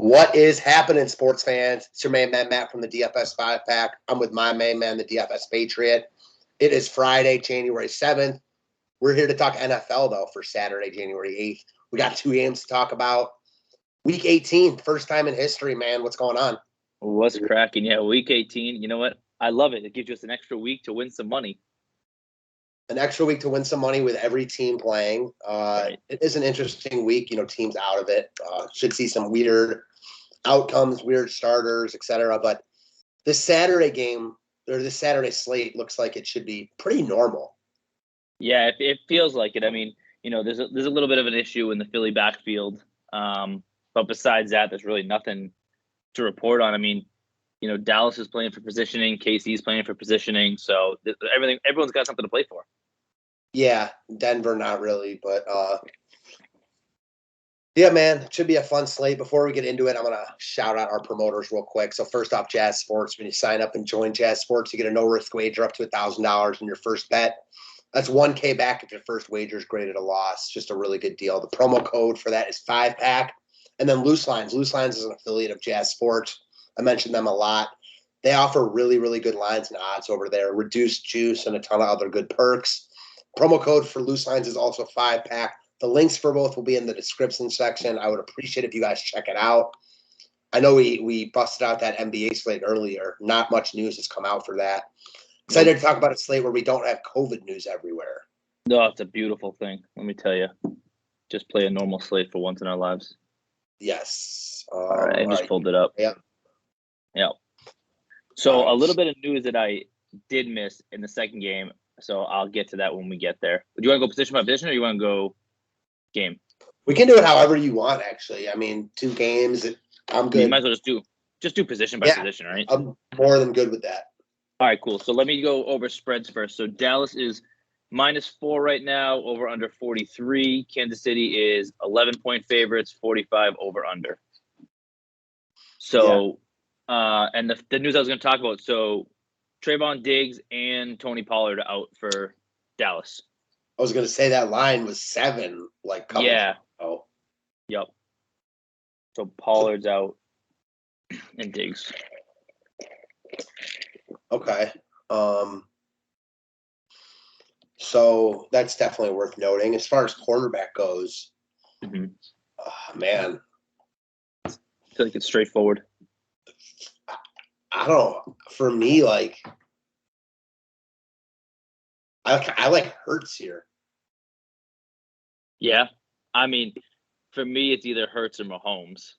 What is happening, sports fans? It's your main man, Matt, from the DFS 5-Pack. I'm with my main man, the DFS Patriot. It is Friday, January 7th. We're here to talk NFL, though, for Saturday, January 8th. We got 2 games to talk about. Week 18, first time in history, man. What's going on? What's cracking? Yeah, week 18. You know what? I love it. It gives us an extra week to win some money. An extra week to win some money with every team playing. Right. It is an interesting week. Teams out of it. Should see some weird outcomes, weird starters, etc. But this Saturday game, or this Saturday slate, looks like it should be pretty normal. Yeah, it feels like it. I mean, there's a little bit of an issue in the Philly backfield. But besides that, there's really nothing to report on. I mean, Dallas is playing for positioning, KC's playing for positioning, so everyone's got something to play for. Yeah, Denver not really, but yeah, man, it should be a fun slate. Before we get into it, I'm going to shout out our promoters real quick. So first off, Jazz Sports. When you sign up and join Jazz Sports, you get a no-risk wager up to $1,000 in your first bet. That's $1,000 back if your first wager is graded a loss. Just a really good deal. The promo code for that is 5-Pack. And then Loose Lines. Loose Lines is an affiliate of Jazz Sports. I mentioned them a lot. They offer really, really good lines and odds over there. Reduced juice and a ton of other good perks. Promo code for Loose Lines is also 5-Pack. The links for both will be in the description section. I would appreciate if you guys check it out. I know we busted out that NBA slate earlier. Not much news has come out for that. Excited to talk about a slate where we don't have COVID news everywhere. No, it's a beautiful thing. Let me tell you. Just play a normal slate for once in our lives. Yes. All right, I just pulled it up. Yep. Yeah. So a little bit of news that I did miss in the second game. So I'll get to that when we get there. Do you want to go position by position, or you want to go game? We can do it however you want, actually. I mean, 2 games. I'm good. You might as well just do position by position, right? I'm more than good with that. All right, cool. So let me go over spreads first. So Dallas is -4 right now, over under 43. Kansas City is 11-point favorites, 45 over under. So, and the news I was going to talk about. So Trayvon Diggs and Tony Pollard out for Dallas. I was going to say that line was 7. Yeah. Oh. Yep. So Pollard's out and Diggs. Okay. So that's definitely worth noting. As far as quarterback goes, man. I feel like it's straightforward. I don't know. For me, I like Hurts here. Yeah. I mean, for me, it's either Hurts or Mahomes.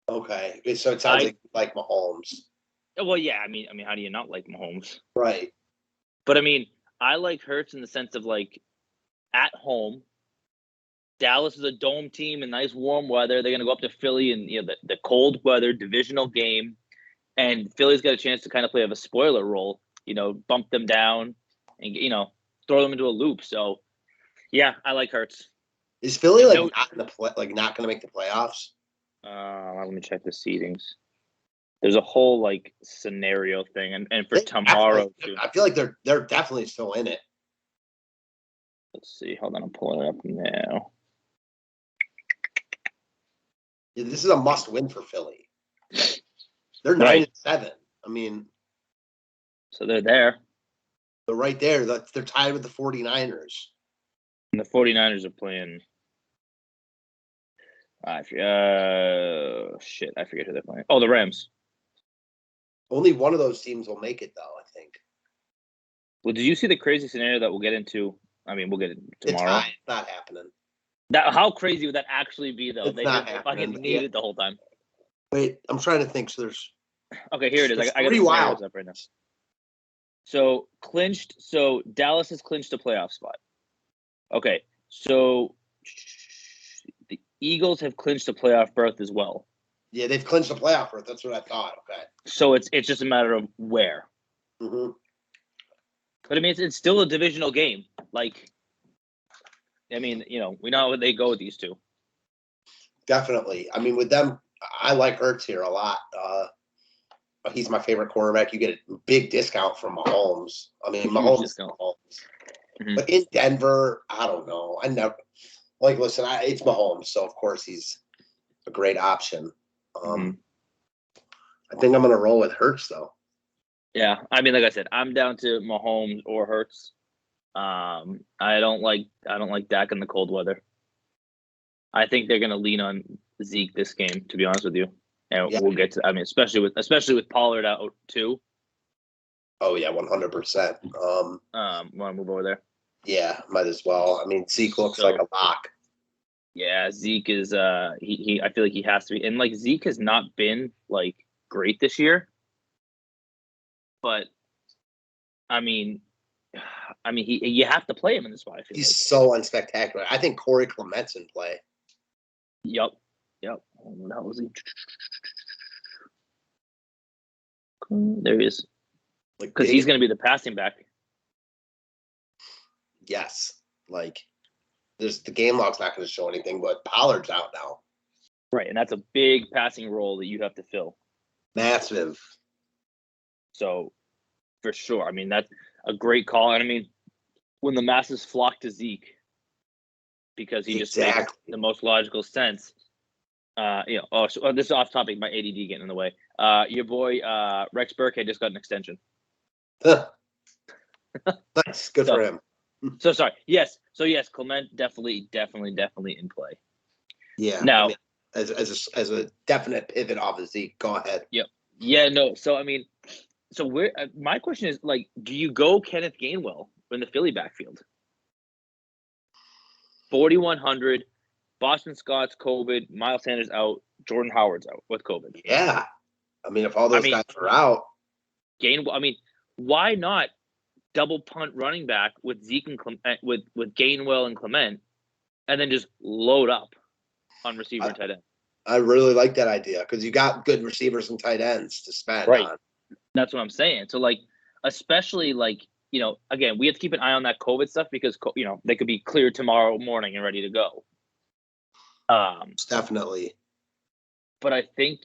Okay. So it sounds like Mahomes. Well, yeah. I mean, how do you not like Mahomes? Right. But I mean, I like Hurts in the sense of at home. Dallas is a dome team in nice warm weather. They're going to go up to Philly in the cold weather divisional game, and Philly's got a chance to kind of play a spoiler role. Bump them down and throw them into a loop. So, yeah, I like Hurts. Is Philly not in the not going to make the playoffs? Let me check the seedings. There's a whole scenario thing, and for tomorrow too. I feel like they're definitely still in it. Let's see. Hold on, I'm pulling it up now. Yeah, this is a must-win for Philly. They're 9-7. I mean, so they're there. They're right there. They're tied with the 49ers. And the 49ers are playing. I forget who they're playing. Oh, the Rams. Only one of those teams will make it, though, I think. Well, did you see the crazy scenario that we'll get into? I mean, we'll get it tomorrow. It's not happening. How crazy would that actually be, though? They just fucking needed the whole time. Wait, I'm trying to think. So there's. Okay, here it is. I got the scenarios up right now. So clinched. So Dallas has clinched a playoff spot. Okay, so the Eagles have clinched a playoff berth as well. Yeah, they've clinched a playoff berth. That's what I thought. Okay. So it's just a matter of where. Mm-hmm. But I mean, it's still a divisional game. I mean, we know how they go with these two. Definitely. I mean, with them, I like Hurts here a lot. He's my favorite quarterback. You get a big discount from Mahomes. I mean, Mahomes is Mahomes. Mm-hmm. But in Denver, I don't know. I never listen. It's Mahomes, so of course he's a great option. Mhm. I think I'm going to roll with Hurts though. Yeah, I mean, like I said, I'm down to Mahomes or Hurts. I don't like Dak in the cold weather. I think they're going to lean on Zeke this game, to be honest with you, and Yeah. we'll get to. I mean, especially with Pollard out too. Oh yeah, 100%. Want to move over there? Yeah, might as well. I mean, Zeke looks like a lock. Yeah, Zeke is. He. I feel like he has to be, and like Zeke has not been like great this year, but I mean, you have to play him in this spot. I feel He's like. so unspectacular. I think Corey Clement's in play. Yep. Oh, that was he. There he is. Because he's going to be the passing back. Yes. Like, the game log's not going to show anything, but Pollard's out now. Right, and that's a big passing role that you have to fill. Massive. So, for sure. I mean, that's a great call. And I mean, when the masses flock to Zeke, because he just makes the most logical sense. This is off topic. My ADD getting in the way. Your boy Rex Burkhead just got an extension. Nice, good for him. So sorry. Yes. So yes, Clement definitely in play. Yeah. Now, I mean, as a definite pivot off of Zeke. Go ahead. Yep. Yeah. No. So I mean, where my question is like, do you go Kenneth Gainwell in the Philly backfield? 4,100. Boston Scott's COVID. Miles Sanders out. Jordan Howard's out with COVID. Yeah. I mean, if all those guys are out. Gainwell. I mean, why not double punt running back with Zeke and Clement, with Gainwell and Clement, and then just load up on receiver and tight end? I really like that idea because you got good receivers and tight ends to spend on. That's what I'm saying. So, like, especially like, again, we have to keep an eye on that COVID stuff because they could be cleared tomorrow morning and ready to go. Definitely. But I think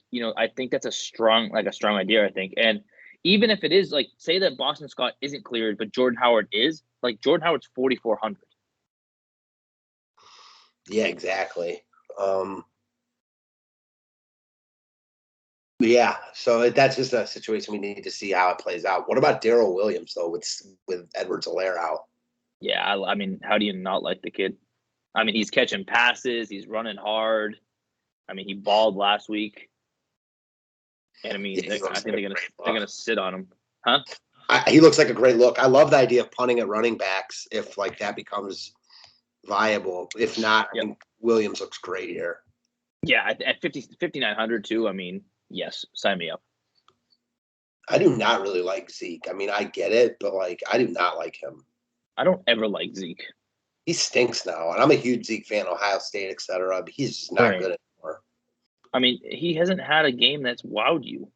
that's a strong idea. I think, and even if it is like, say that Boston Scott isn't cleared, but Jordan Howard is, like, Jordan Howard's 4,400. Yeah, exactly. Yeah, so that's just a situation we need to see how it plays out. What about Darrell Williams though, with Edwards-Helaire out? Yeah, I mean, how do you not like the kid? I mean, he's catching passes, he's running hard. I mean, he balled last week, and I mean, I think they're gonna sit on him, huh? He looks like a great look. I love the idea of punting at running backs if like that becomes viable. If not, I think Williams looks great here. Yeah, at 5,900 too. I mean, yes, sign me up. I do not really like Zeke. I mean, I get it, but like, I do not like him. I don't ever like Zeke. He stinks now, and I'm a huge Zeke fan, Ohio State, etc. But he's just not good anymore. I mean, he hasn't had a game that's wowed you.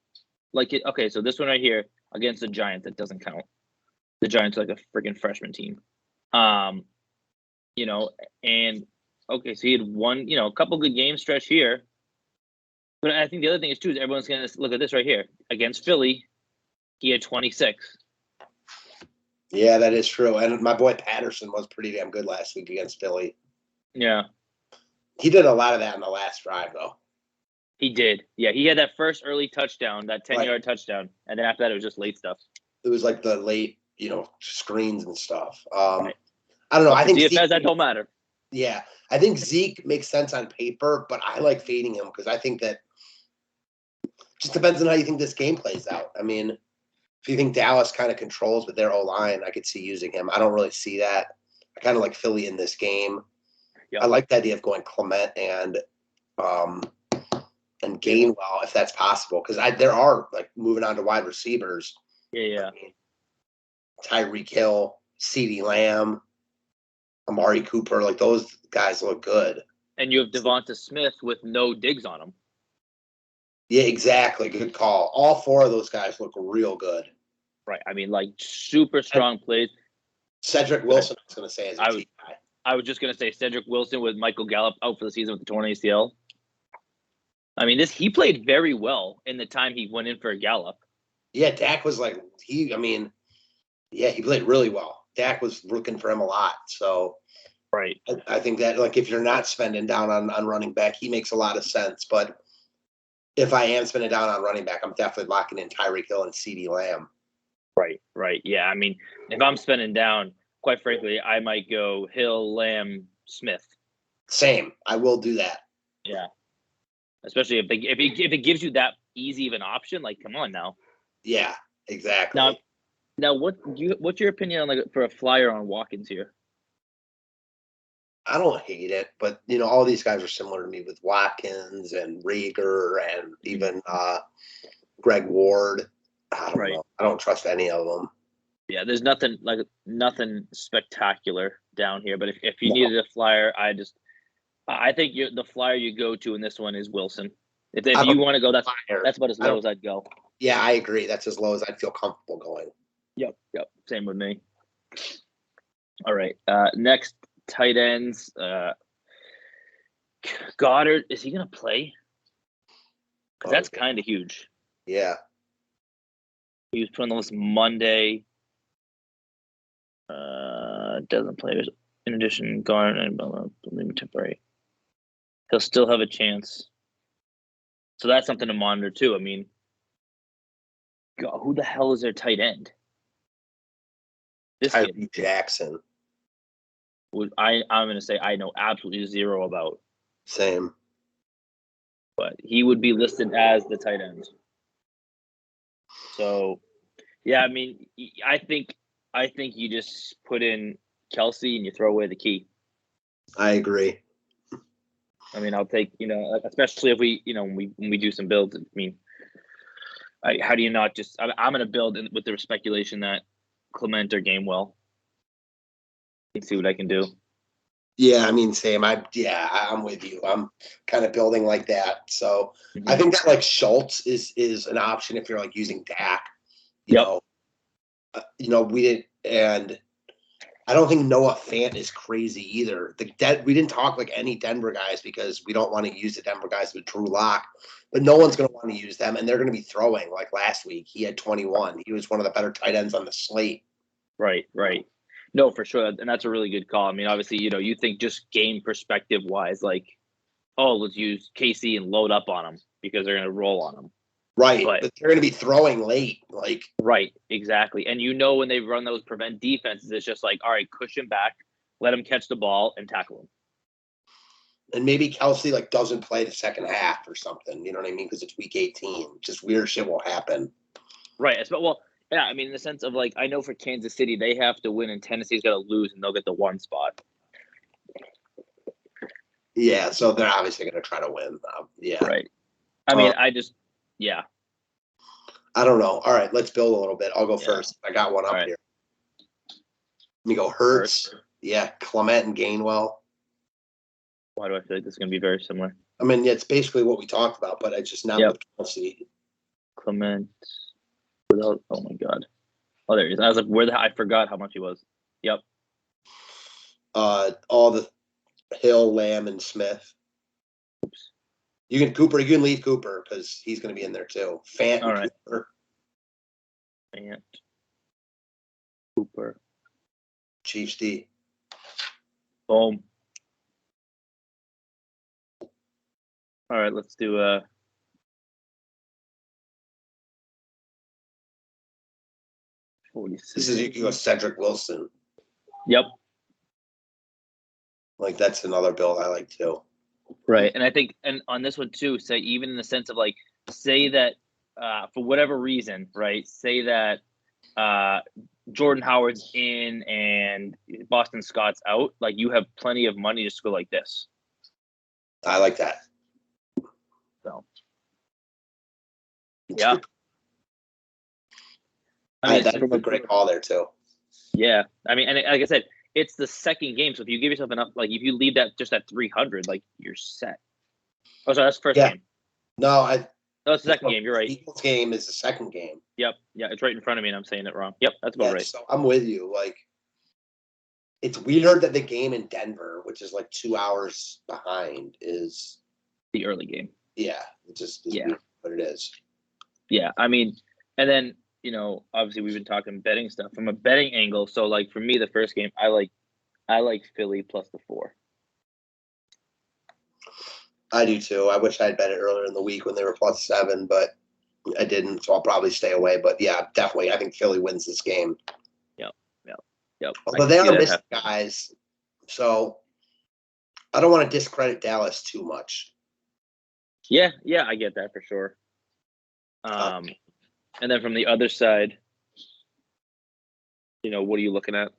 Like, okay, so this one right here against the Giants, that doesn't count. The Giants are like a freaking freshman team. And okay, so he had one, a couple good game stretch here. But I think the other thing is too is everyone's gonna look at this right here against Philly. He had 26. Yeah, that is true. And my boy Patterson was pretty damn good last week against Philly. Yeah. He did a lot of that in the last drive, though. He did. Yeah, he had that first early touchdown, that 10-yard touchdown. And then after that, it was just late stuff. It was like the late, screens and stuff. I don't know. I think DFS, that don't matter. Yeah. I think Zeke makes sense on paper, but I like fading him because I think that just depends on how you think this game plays out. I mean, if you think Dallas kind of controls with their O-line, I could see using him. I don't really see that. I kind of like Philly in this game. Yep. I like the idea of going Clement and Gainwell if that's possible because there are like moving on to wide receivers. Yeah. I mean, Tyreek Hill, CeeDee Lamb, Amari Cooper, like those guys look good. And you have Devonta Smith with no digs on him. Yeah, exactly. Good call. All four of those guys look real good. Right. I mean, like super strong plays. Cedric Wilson, I was going to say, as a team guy. I was just going to say Cedric Wilson with Michael Gallup out for the season with the torn ACL. I mean, he played very well in the time he went in for Gallup. Yeah, Dak was like, he played really well. Dak was looking for him a lot. So, Right. I think that, like, if you're not spending down on running back, he makes a lot of sense. But if I am spending down on running back, I'm definitely locking in Tyreek Hill and CeeDee Lamb. Right. Yeah. I mean, if I'm spending down, quite frankly, I might go Hill, Lamb, Smith. Same. I will do that. Yeah. Especially if it gives you that easy of an option, like, come on now. Yeah, exactly. Now, what's your opinion on, like, for a flyer on Watkins here? I don't hate it, but all these guys are similar to me with Watkins and Rieger and even Greg Ward. I don't know. I don't trust any of them. Yeah, there's nothing spectacular down here. But if you needed a flyer, I think the flyer you go to in this one is Wilson. If you want to go, that's about as low as I'd go. Yeah, I agree. That's as low as I'd feel comfortable going. Yep. Same with me. All right. Next, tight ends. Goddard, is he going to play? Because that's kind of huge. Yeah. He was put on the list Monday. Doesn't play. In addition, Goddard and temporary. He'll still have a chance. So that's something to monitor too. I mean, God, who the hell is their tight end? This Tyree Jackson. I'm going to say I know absolutely zero about. Same. But he would be listed as the tight end. So, yeah, I mean, I think you just put in Kelsey and you throw away the key. I agree. I mean, I'll take, especially if we, when we do some builds. I mean, how do you not just? I'm going to build with the speculation that Clement or Gainwell. And see what I can do. Yeah, I mean, same. I'm with you. I'm kind of building like that. So I think that, like, Schultz is an option if you're, like, using Dak. We didn't, and I don't think Noah Fant is crazy either. We didn't talk like any Denver guys because we don't want to use the Denver guys with Drew Lock, but no one's going to want to use them, and they're going to be throwing like last week. He had 21. He was one of the better tight ends on the slate. Right. No, for sure, and that's a really good call. I mean, obviously, you think just game perspective wise, like, oh, let's use KC and load up on them because they're going to roll on them. Right, but they're going to be throwing late, like. Right, exactly. And when they run those prevent defenses, it's just like, all right, cushion back, let them catch the ball and tackle them. And maybe Kelsey, like, doesn't play the second half or something. You know what I mean? Because it's week 18. Just weird shit will happen. Right. Well, yeah. I mean, in the sense of, like, I know for Kansas City, they have to win, and Tennessee's got to lose, and they'll get the one spot. Yeah, so they're obviously going to try to win. Yeah. Right. I mean, yeah. I don't know. All right, let's build a little bit. I'll go first. I got one up here. Let me go Hurts. Yeah, Clement and Gainwell. Why do I feel like this is going to be very similar? I mean, it's basically what we talked about, but it's just not with Kelsey. Clement. Oh my God. Oh, there he is. I was like, I forgot how much he was. Yep. All the Hill, Lamb, and Smith. Oops. You can leave Cooper because he's going to be in there too. Fant and Cooper. Fant. Cooper. Chiefs D. Boom. All right, let's do This is, you can go Cedric Wilson. Yep. Like, that's another build I like too. Right. And I think, and on this one too, say, even in the sense of, like, say that for whatever reason, right, say that Jordan Howard's in and Boston Scott's out, like, you have plenty of money just to go like this. I like that. So, yeah. I mean, that's a great call there too. Yeah. I mean, and like I said, it's the second game. So if you give yourself enough, like, if you leave that just at 300, like, you're set. Oh, sorry, that's the first game. No, it's the second game. You're right. Eagles game is the second game. Yep. Yeah, it's right in front of me, and I'm saying it wrong. Yep, that's about right. So I'm with you. Like, it's weird that the game in Denver, which is like 2 hours behind, is the early game. Yeah, it just is weird, but it is. Yeah, I mean, and then, obviously we've been talking betting stuff from a betting angle. So, like, for me, the first game, I like I like Philly plus the 4. I do too. I wish I had bet it earlier in the week when they were +7, but I didn't, so I'll probably stay away. But yeah, definitely, I think Philly wins this game. Yep. Although they are missing guys, so I don't want to discredit Dallas too much. Yeah, I get that for sure. And then from the other side, what are you looking at?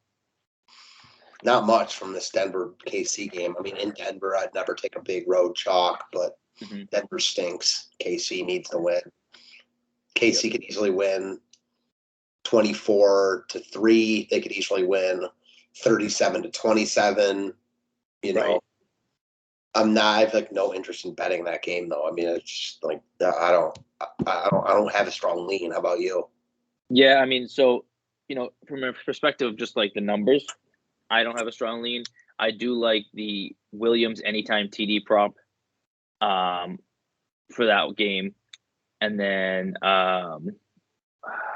Not much from this Denver KC game. I mean, in Denver, I'd never take a big road chalk, but Denver stinks. KC needs to win. KC could easily win 24-3. They could easily win 37-27. Right. I have like no interest in betting that game though. I mean, it's just like I don't have a strong lean. How about you? Yeah, I mean, so from a perspective of just like the numbers, I don't have a strong lean. I do like the Williams anytime TD prop for that game. And then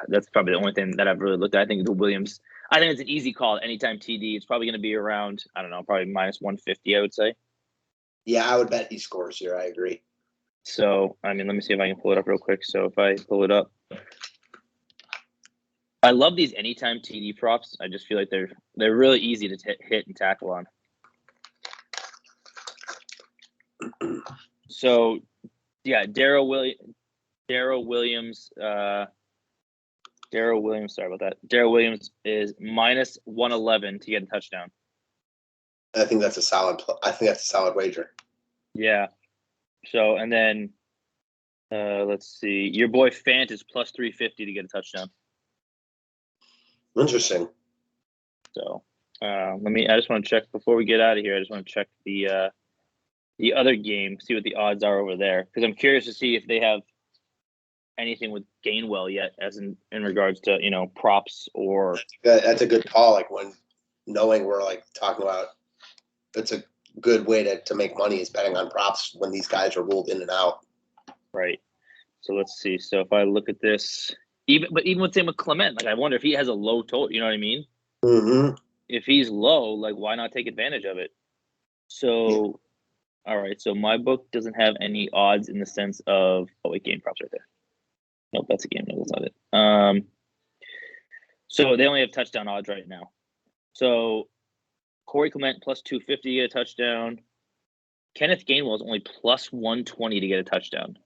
that's probably the only thing that I've really looked at. I think the Williams, I think it's an easy call. Anytime TD, it's probably going to be around, I don't know, probably -150, I would say. Yeah, I would bet he scores here. I agree. So, I mean, let me see if I can pull it up real quick. So if I pull it up, I love these anytime TD props. I just feel like they're really easy to hit and tackle on. So, yeah, Darrell Williams. Sorry about that. Darrell Williams is -111 to get a touchdown. I think that's a solid. I think that's a solid wager. Yeah. So and then, let's see. Your boy Fant is +350 to get a touchdown. Interesting. So, I just want to check before we get out of here. I just want to check the other game, see what the odds are over there, because I'm curious to see if they have anything with Gainwell yet, as in regards to props or. That's a good call. Like when knowing we're like talking about, it's a good way to make money is betting on props when these guys are ruled in and out. Right. So let's see. So if I look at this, even with Clement, like I wonder if he has a low total. You know what I mean? Mm-hmm. If he's low, like why not take advantage of it? So, all right. So my book doesn't have any odds in the sense of game props right there. Nope, that's a game. No, that's not it. So they only have touchdown odds right now. So Corey Clement +250 to get a touchdown. Kenneth Gainwell is only +120 to get a touchdown.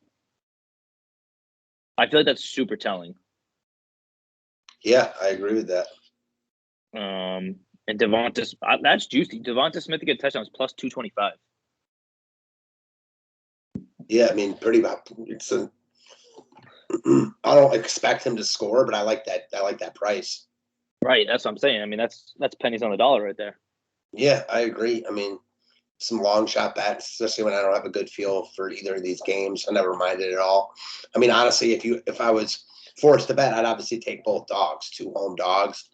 I feel like that's super telling. Yeah, I agree with that. And Devonta, that's juicy. Devonta Smith to get touchdowns +225. Yeah, I mean, pretty much. I don't expect him to score, but I like that. I like that price. Right, that's what I'm saying. I mean, that's pennies on the dollar right there. Yeah, I agree. I mean, some long shot bets, especially when I don't have a good feel for either of these games. I never minded at all. I mean, honestly, if I was forced to bet, I'd obviously take both dogs, 2 home dogs.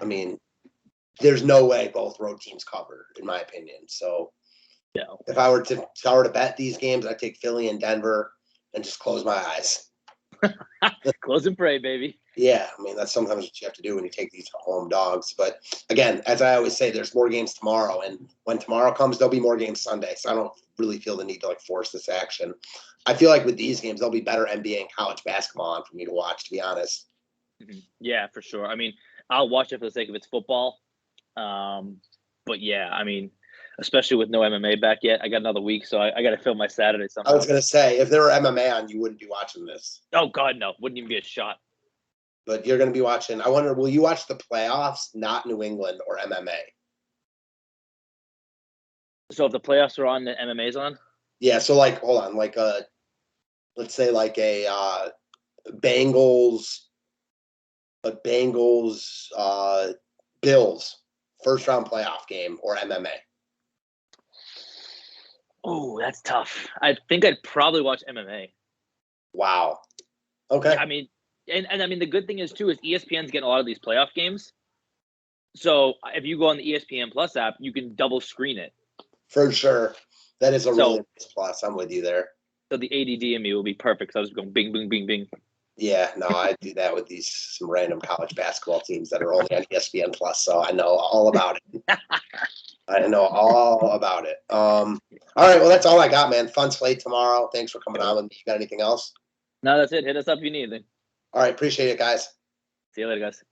I mean, there's no way both road teams cover, in my opinion. So, if I were to bet these games, I'd take Philly and Denver and just close my eyes. Close and pray, baby. Yeah, I mean, that's sometimes what you have to do when you take these home dogs. But again, as I always say, there's more games tomorrow. And when tomorrow comes, there'll be more games Sunday. So I don't really feel the need to force this action. I feel like with these games, there'll be better NBA and college basketball on for me to watch, to be honest. Mm-hmm. Yeah, for sure. I mean, I'll watch it for the sake of its football. But yeah, I mean, especially with no MMA back yet. I got another week, so I got to fill my Saturday somehow. I was going to say, if there were MMA on, you wouldn't be watching this. Oh, God, no. Wouldn't even be a shot. But you're going to be watching. I wonder, will you watch the playoffs, not New England or MMA? So if the playoffs are on, the MMA's on? Yeah, so hold on, let's say a Bengals Bills first round playoff game or MMA. Oh, that's tough. I think I'd probably watch MMA. Wow. Okay. Yeah, I mean, and I mean the good thing is too is ESPN's getting a lot of these playoff games. So if you go on the ESPN Plus app, you can double screen it. For sure. That is a really nice plus. I'm with you there. So the ADD in me will be perfect. So I was going bing, bing, bing, bing. Yeah, no, I do that with some random college basketball teams that are only on ESPN Plus, so I know all about it. I know all about it. All right, well, that's all I got, man. Fun slate tomorrow. Thanks for coming on with me. You got anything else? No, that's it. Hit us up if you need anything. All right, appreciate it, guys. See you later, guys.